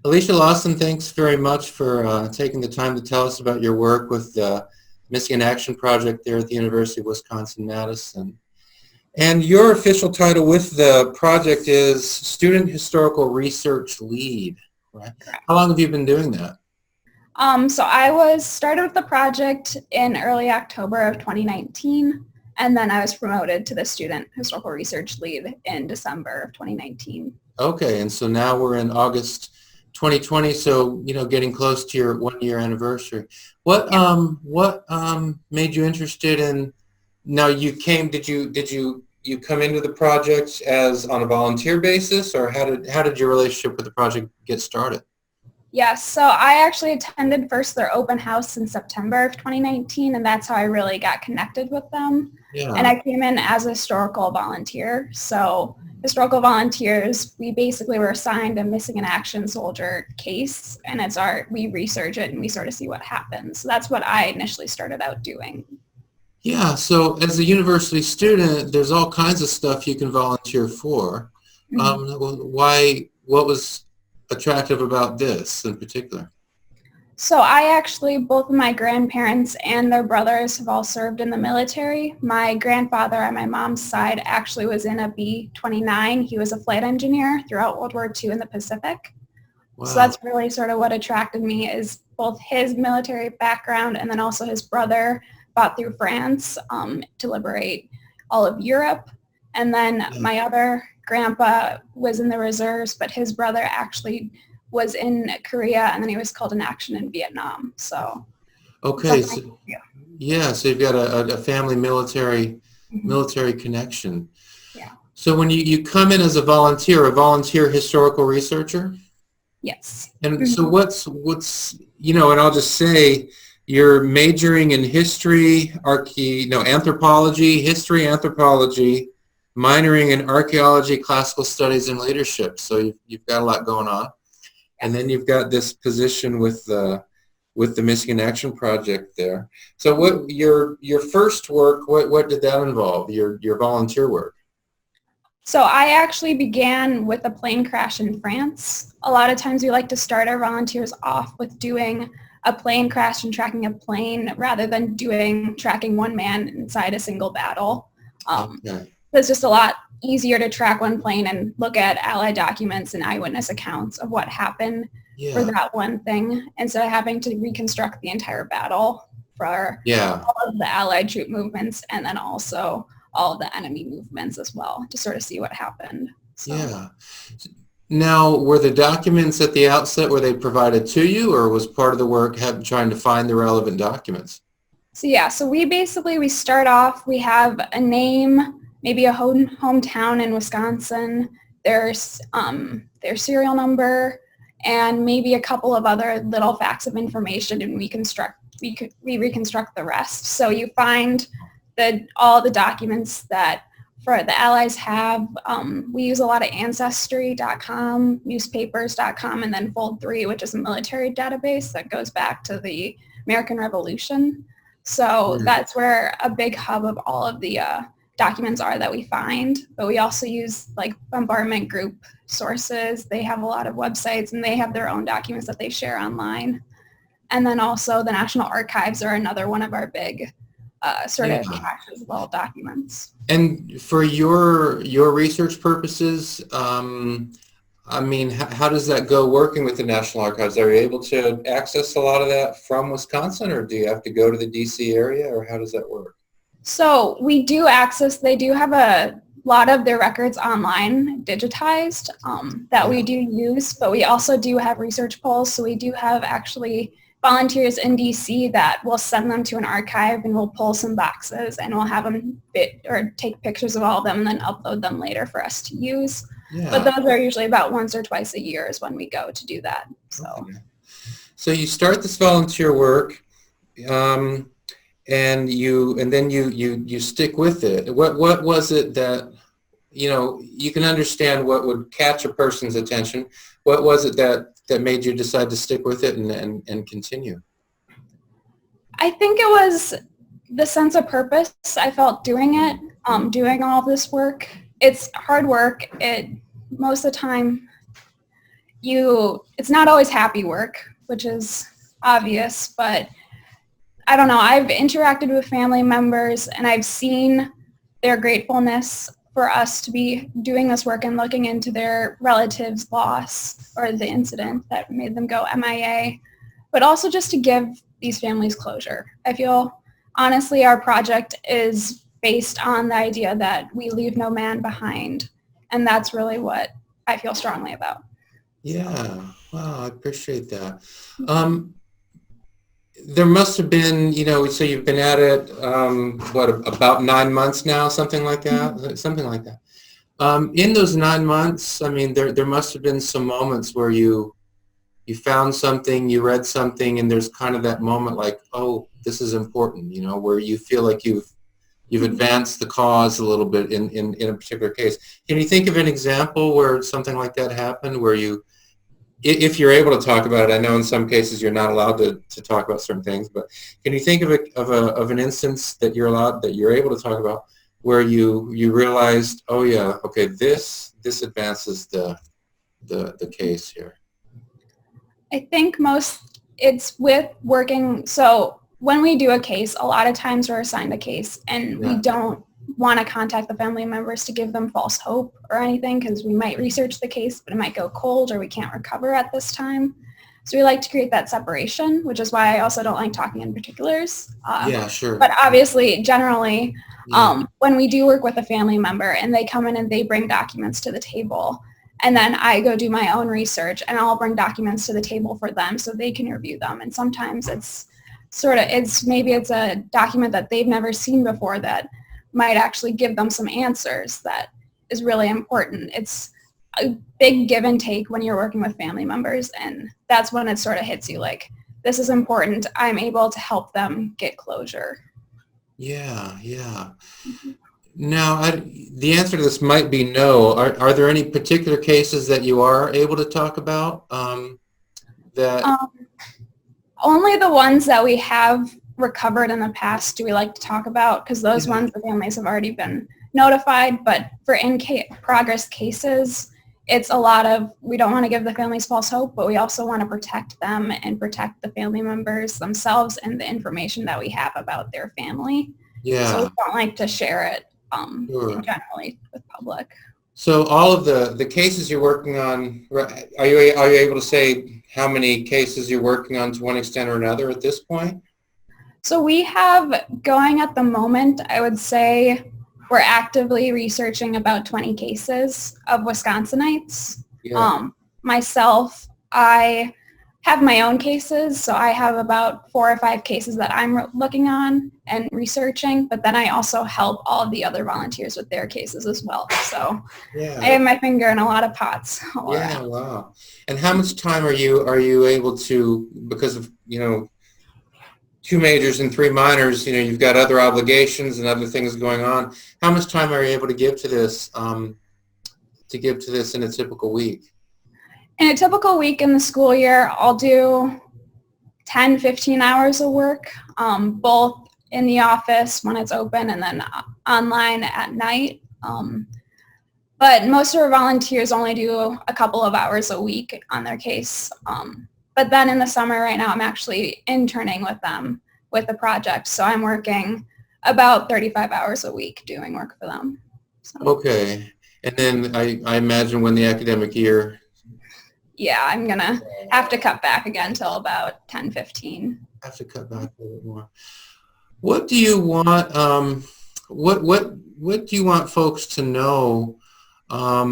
Alicia Lawson, thanks very much for taking the time to tell us about your work with the Missing in Action Project there at the University of Wisconsin-Madison. And your official title with the project is Student Historical Research Lead, right? How long have you been doing that? So I was started with the project in early October of 2019, and then I was promoted to the Student Historical Research Lead in December of 2019. Okay, and so now we're in August 2020, so getting close to your 1-year anniversary. What made you interested in? Now you came. Did you come into the project as on a volunteer basis, or how did your relationship with the project get started? Yes, so I actually attended first their open house in September of 2019, and that's how I really got connected with them. Yeah. And I came in as a historical volunteer. So historical volunteers, we basically were assigned a missing in action soldier case, and we research it and we sort of see what happens. So that's what I initially started out doing. Yeah, so as a university student, there's all kinds of stuff you can volunteer for. What was attractive about this in particular? So both of my grandparents and their brothers have all served in the military. My grandfather on my mom's side actually was in a B-29. He was a flight engineer throughout World War II in the Pacific. Wow. So that's really sort of what attracted me, is both his military background and then also his brother fought through France to liberate all of Europe. And then my other grandpa was in the reserves, but his brother actually was in Korea, and then he was called in action in Vietnam. So okay, so you've got a family military connection. Yeah. So when you come in as a volunteer historical researcher? Yes. And so what's and I'll just say you're majoring in anthropology, history, anthropology, minoring in archaeology, classical studies, and leadership. So you've got a lot going on. And then you've got this position with the Missing in Action Project there. So what your first work, what did that involve, your volunteer work? So I actually began with a plane crash in France. A lot of times we like to start our volunteers off with doing a plane crash and tracking a plane rather than tracking one man inside a single battle. It's just a lot easier to track one plane and look at Allied documents and eyewitness accounts of what happened for that one thing, instead of having to reconstruct the entire battle for all of the Allied troop movements and then also all of the enemy movements as well, to sort of see what happened. So. Yeah. Now, were the documents at the outset, were they provided to you, or was part of the work trying to find the relevant documents? So we start off, we have a name, maybe a hometown in Wisconsin, their serial number, and maybe a couple of other little facts of information, and we reconstruct the rest. So you find all the documents that for the Allies have. We use a lot of Ancestry.com, newspapers.com, and then Fold 3, which is a military database that goes back to the American Revolution. So that's where a big hub of all of the documents are that we find. But we also use like bombardment group sources. They have a lot of websites, and they have their own documents that they share online. And then also the National Archives are another one of our big sort of caches of all documents. And for your research purposes, I mean, how does that go working with the National Archives? Are you able to access a lot of that from Wisconsin, or do you have to go to the DC area, or how does that work? So we do access, they do have a lot of their records online digitized that we do use, but we also do have research polls. So we do have actually volunteers in DC that will send them to an archive, and we'll pull some boxes, and we'll have them take pictures of all of them and then upload them later for us to use. Yeah. But those are usually about once or twice a year is when we go to do that. So you start this volunteer work, and then you stick with it. What was it that, you can understand what would catch a person's attention. What was it that made you decide to stick with it and continue? I think it was the sense of purpose I felt doing it, doing all of this work. It's hard work. Most of the time, it's not always happy work, which is obvious, but I don't know. I've interacted with family members and I've seen their gratefulness for us to be doing this work and looking into their relatives' loss or the incident that made them go MIA, but also just to give these families closure. I feel, honestly, our project is based on the idea that we leave no man behind, and that's really what I feel strongly about. Yeah, wow, I appreciate that. There must have been, so you've been at it, about 9 months now, something like that? Something like that. In those 9 months, I mean, there must have been some moments where you found something, you read something, and there's kind of that moment like, oh, this is important, where you feel like you've advanced the cause a little bit in a particular case. Can you think of an example where something like that happened, where you, if you're able to talk about it? I know in some cases you're not allowed to talk about certain things, but can you think of an instance that you're able to talk about where you realized, oh yeah, okay, this advances the case here? I think it's with working. So when we do a case, a lot of times we're assigned a case and we don't want to contact the family members to give them false hope or anything, because we might research the case, but it might go cold or we can't recover at this time. So we like to create that separation, which is why I also don't like talking in particulars. Yeah, sure. But obviously, generally, when we do work with a family member and they come in and they bring documents to the table, and then I go do my own research and I'll bring documents to the table for them so they can review them. And sometimes it's maybe it's a document that they've never seen before that might actually give them some answers that is really important. It's a big give and take when you're working with family members, and that's when it sort of hits you like, this is important. I'm able to help them get closure. Yeah. Now, the answer to this might be no. Are there any particular cases that you are able to talk about? Only the ones that we have recovered in the past do we like to talk about, because those ones the families have already been notified. But for in-progress cases, it's a lot of, we don't want to give the families false hope, but we also want to protect them and protect the family members themselves and the information that we have about their family. Yeah. So we don't like to share it Sure. generally with public. So all of the cases you're working on, are you able to say how many cases you're working on to one extent or another at this point? So we have going at the moment, I would say we're actively researching about 20 cases of Wisconsinites. Yeah. Myself, I have my own cases, so I have about 4 or 5 cases that I'm looking on and researching, but then I also help all of the other volunteers with their cases as well. So I have my finger in a lot of pots. Yeah, wow. And how much time are you able to, because of, 2 majors and 3 minors, you've got other obligations and other things going on. How much time are you able to give to this in a typical week? In a typical week in the school year, I'll do 10, 15 hours of work, both in the office when it's open and then online at night. But most of our volunteers only do a couple of hours a week on their case. But then in the summer right now, I'm actually interning with them with the project. So I'm working about 35 hours a week doing work for them. So. Okay. And then I imagine when the academic year... Yeah, I'm going to have to cut back again till about 10, 15. Have to cut back a little more. What do you want, what do you want folks to know? I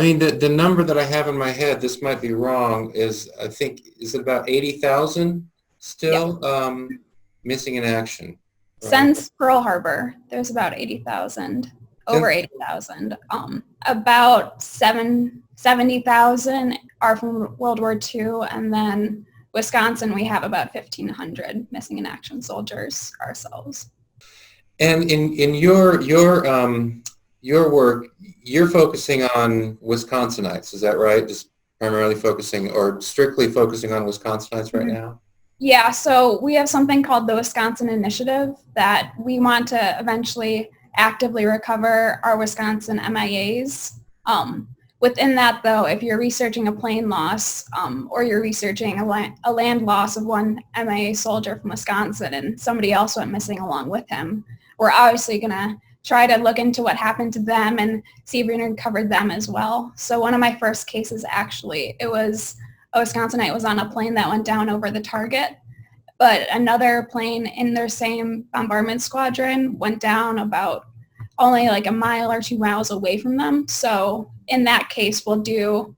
mean, the number that I have in my head, this might be wrong, is it about 80,000 still missing in action? Right? Since Pearl Harbor, there's about 80,000, over 80,000. About 70,000 are from World War II, and then Wisconsin, we have about 1,500 missing in action soldiers ourselves. And in your work, you're focusing on Wisconsinites, is that right? Just primarily focusing or strictly focusing on Wisconsinites right now? Yeah, so we have something called the Wisconsin Initiative that we want to eventually actively recover our Wisconsin MIAs, Within that, though, if you're researching a plane loss or you're researching a land loss of one MIA soldier from Wisconsin and somebody else went missing along with him, we're obviously going to try to look into what happened to them and see if we can recover them as well. So one of my first cases, actually, it was a Wisconsinite was on a plane that went down over the target, but another plane in their same bombardment squadron went down about only like a mile or 2 miles away from them. So in that case, we'll do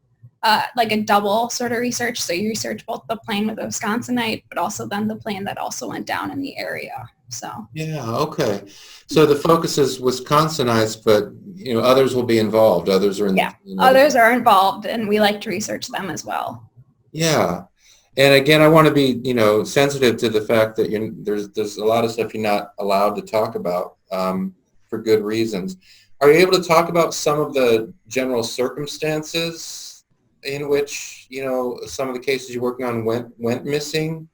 like a double sort of research. So you research both the plane with the Wisconsinite, but also then the plane that also went down in the area. So Yeah, okay. So the focus is Wisconsinites, but others will be involved. Others are others are involved, and we like to research them as well. Yeah. And again, I want to be, sensitive to the fact that there's a lot of stuff you're not allowed to talk about for good reasons. Are you able to talk about some of the general circumstances in which, some of the cases you're working on went missing?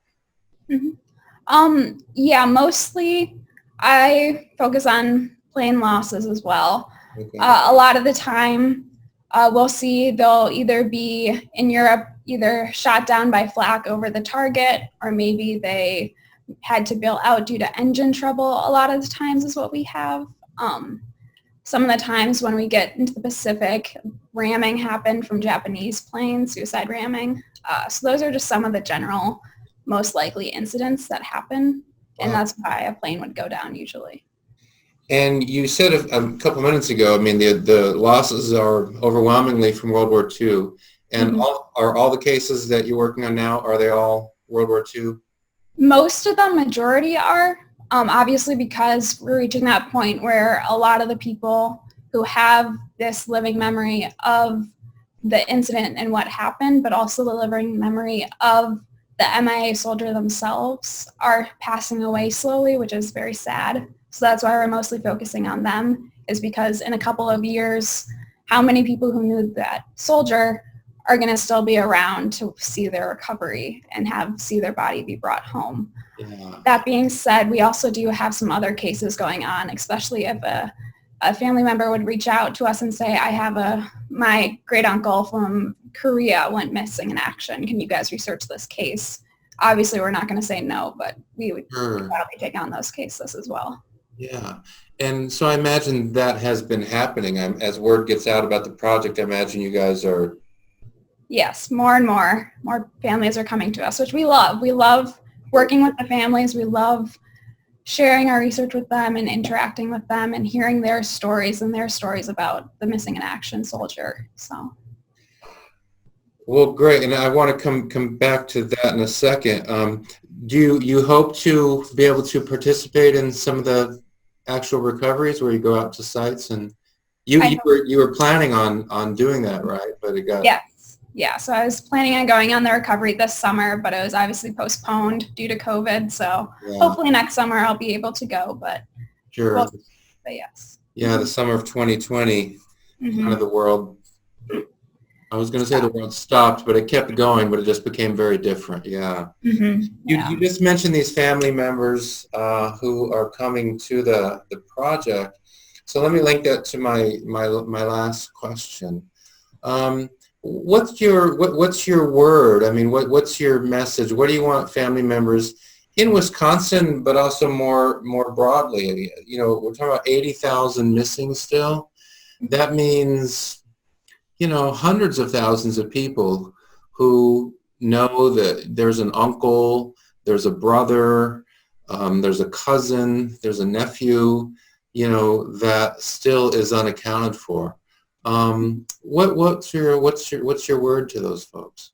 Mm-hmm. Yeah, mostly I focus on plane losses as well. Okay. A lot of the time, we'll see they'll either be in Europe, either shot down by flak over the target, or maybe they had to bail out due to engine trouble. A lot of the times is what we have. Some of the times when we get into the Pacific, ramming happened from Japanese planes, suicide ramming. So those are just some of the general, most likely incidents that happen, and that's why a plane would go down usually. And you said a couple minutes ago, the losses are overwhelmingly from World War II. And are all the cases that you're working on now, are they all World War II? Most of them, majority are. Obviously, because we're reaching that point where a lot of the people who have this living memory of the incident and what happened, but also the living memory of the MIA soldier themselves are passing away slowly, which is very sad. So that's why we're mostly focusing on them, is because in a couple of years, how many people who knew that soldier are going to still be around to see their recovery and see their body be brought home. Yeah. That being said, we also do have some other cases going on, especially if a family member would reach out to us and say, I have my great uncle from Korea went missing in action. Can you guys research this case? Obviously, we're not going to say no, but we would probably take on those cases as well. Yeah. And so I imagine that has been happening. As word gets out about the project, I imagine you guys are... Yes, more and more families are coming to us, which we love. We love working with the families. We love sharing our research with them and interacting with them and hearing their stories and their stories about the missing in action soldier. So, well, great. And I want to come back to that in a second. Do you hope to be able to participate in some of the actual recoveries where you go out to sites? And you were planning on doing that, right? But it got... Yeah, so I was planning on going on the recovery this summer, but it was obviously postponed due to COVID. So hopefully next summer I'll be able to go, but sure. But yes. Yeah, the summer of 2020, kind of the world, I was going to say the world stopped, but it kept going, but it just became very different. Yeah. You just mentioned these family members who are coming to the project. So let me link that to my last question. What's your word? What's your message? What do you want family members in Wisconsin, but also more broadly? We're talking about 80,000 missing still. That means, hundreds of thousands of people who know that there's an uncle, there's a brother, there's a cousin, there's a nephew, that still is unaccounted for. What's your word to those folks?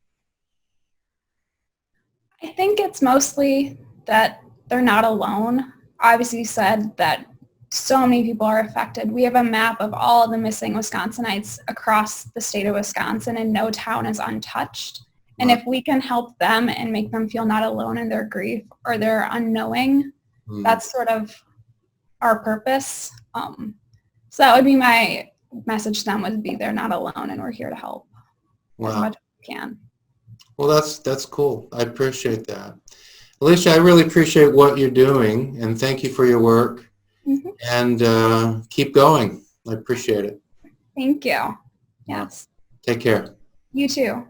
I think it's mostly that they're not alone. Obviously, you said that so many people are affected. We have a map of all the missing Wisconsinites across the state of Wisconsin, and no town is untouched. And if we can help them and make them feel not alone in their grief or their unknowing, that's sort of our purpose. So that would be my message to them, would be they're not alone and we're here to help as much as we can. Well, that's cool. I appreciate that. Alicia, I really appreciate what you're doing, and thank you for your work. And keep going. I appreciate it. Thank you. Yes. Take care. You too.